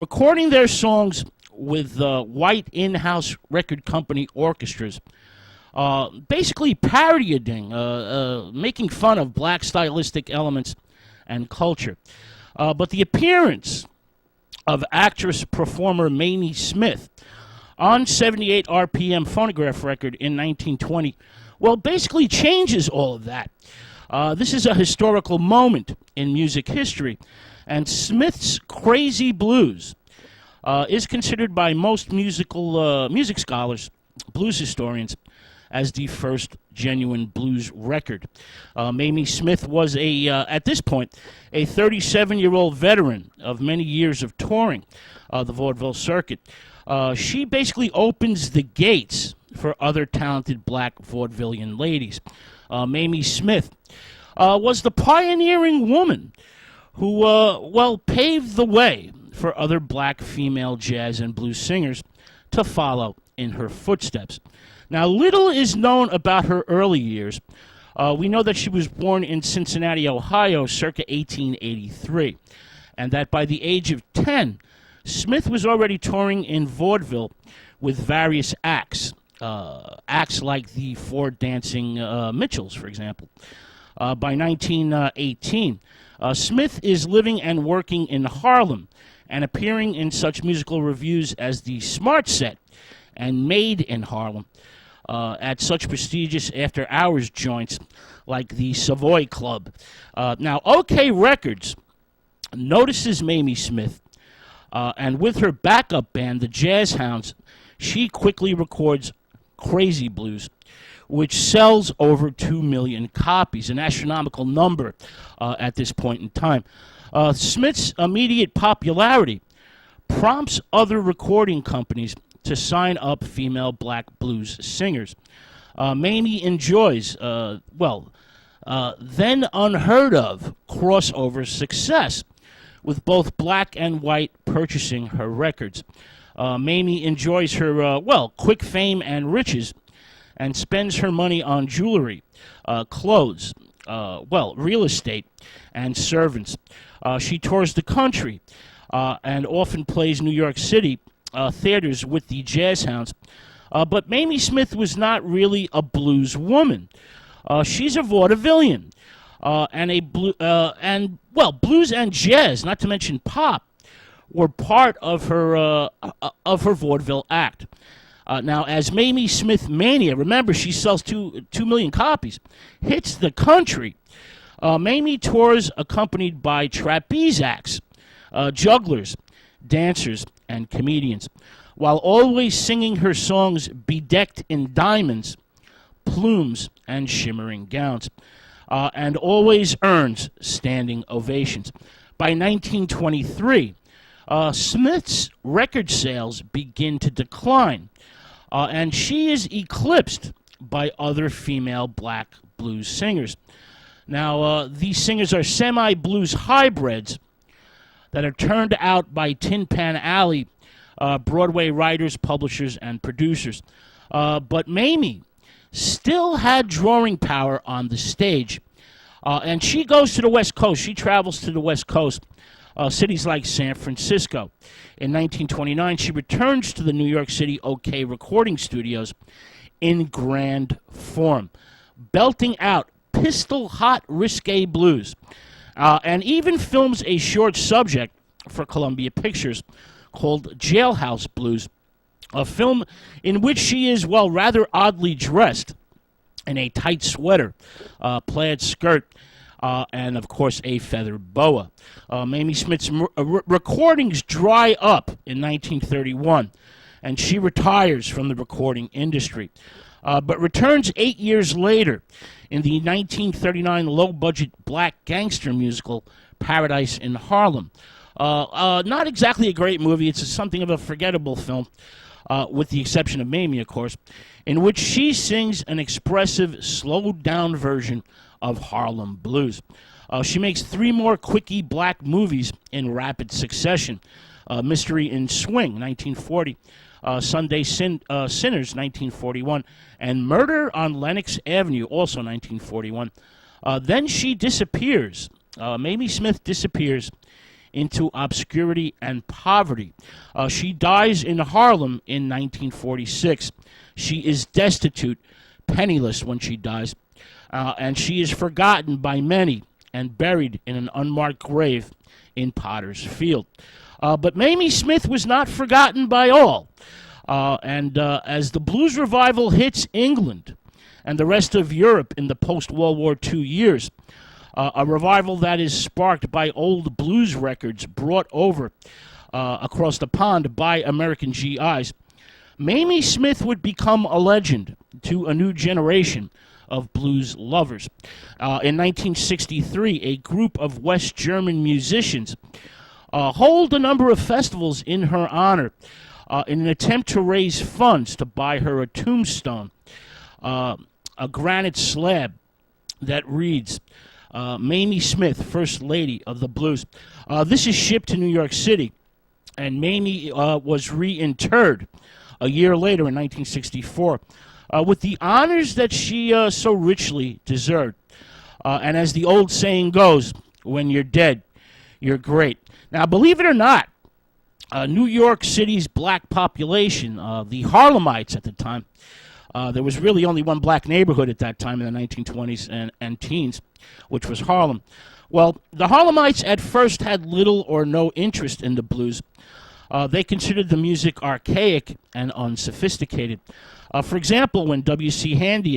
recording their songs with white in-house record company orchestras, basically parodying, making fun of black stylistic elements and culture. But the appearance of actress-performer Mamie Smith on 78 RPM phonograph record in 1920, well, basically changes all of that. This is a historical moment in music history, and Smith's Crazy Blues is considered by most music scholars, blues historians, as the first genuine blues record. Mamie Smith was at this point, a 37-year-old veteran of many years of touring the vaudeville circuit. She basically opens the gates for other talented black vaudevillian ladies. Mamie Smith was the pioneering woman who, paved the way for other black female jazz and blues singers to follow in her footsteps. Now, little is known about her early years. We know that she was born in Cincinnati, Ohio, circa 1883, and that by the age of 10, Smith was already touring in vaudeville with various acts, acts like the Four Dancing Mitchells, for example. By 1918, Smith is living and working in Harlem and appearing in such musical reviews as the Smart Set and Made in Harlem, at such prestigious after-hours joints like the Savoy Club. Now, OK Records notices Mamie Smith, and with her backup band, the Jazz Hounds, she quickly records Crazy Blues, which sells over 2 million copies, an astronomical number at this point in time. Smith's immediate popularity prompts other recording companies to sign up female black blues singers. Mamie enjoys, then unheard of crossover success, with both black and white purchasing her records. Mamie enjoys her, quick fame and riches, and spends her money on jewelry, clothes, real estate, and servants. She tours the country and often plays New York City theaters with the Jazz Hounds. But Mamie Smith was not really a blues woman. She's a vaudevillian, blues and jazz, not to mention pop, were part of her vaudeville act. Now, as Mamie Smith Mania, remember she sells 2 million copies, hits the country, Mamie tours accompanied by trapeze acts, jugglers, dancers, and comedians, while always singing her songs bedecked in diamonds, plumes, and shimmering gowns, and always earns standing ovations. By 1923, Smith's record sales begin to decline, and she is eclipsed by other female black blues singers. Now, these singers are semi-blues hybrids that are turned out by Tin Pan Alley, Broadway writers, publishers, and producers. But Mamie still had drawing power on the stage, and she goes to the West Coast. She travels to the West Coast, cities like San Francisco. In 1929, she returns to the New York City OK recording studios in grand form, belting out pistol-hot risque blues, and even films a short subject for Columbia Pictures called Jailhouse Blues, a film in which she is, rather oddly dressed in a tight sweater, plaid skirt, and, of course, a feather boa. Mamie Smith's recordings dry up in 1931, and she retires from the recording industry, but returns 8 years later in the 1939 low-budget black gangster musical Paradise in Harlem. Not exactly a great movie. It's something of a forgettable film, with the exception of Mamie, of course, in which she sings an expressive, slowed-down version of Harlem blues. She makes 3 more quickie black movies in rapid succession. Mystery in Swing, 1940, Sunday Sinners, 1941, and Murder on Lenox Avenue, also 1941. Then she disappears. Mamie Smith disappears into obscurity and poverty. She dies in Harlem in 1946. She is destitute, penniless when she dies, and she is forgotten by many and buried in an unmarked grave in Potter's Field. But Mamie Smith was not forgotten by all. And as the blues revival hits England and the rest of Europe in the post-World War II years, a revival that is sparked by old blues records brought over across the pond by American GIs, Mamie Smith would become a legend to a new generation of blues lovers. In 1963, a group of West German musicians hold a number of festivals in her honor in an attempt to raise funds to buy her a tombstone, a granite slab that reads, Mamie Smith, First Lady of the Blues. This is shipped to New York City, and Mamie was reinterred a year later in 1964 with the honors that she so richly deserved. And as the old saying goes, when you're dead, you're great. Now, believe it or not, New York City's black population, the Harlemites at the time, there was really only one black neighborhood at that time in the 1920s and teens, which was Harlem. Well, the Harlemites at first had little or no interest in the blues. They considered the music archaic and unsophisticated. For example, when W.C. Handy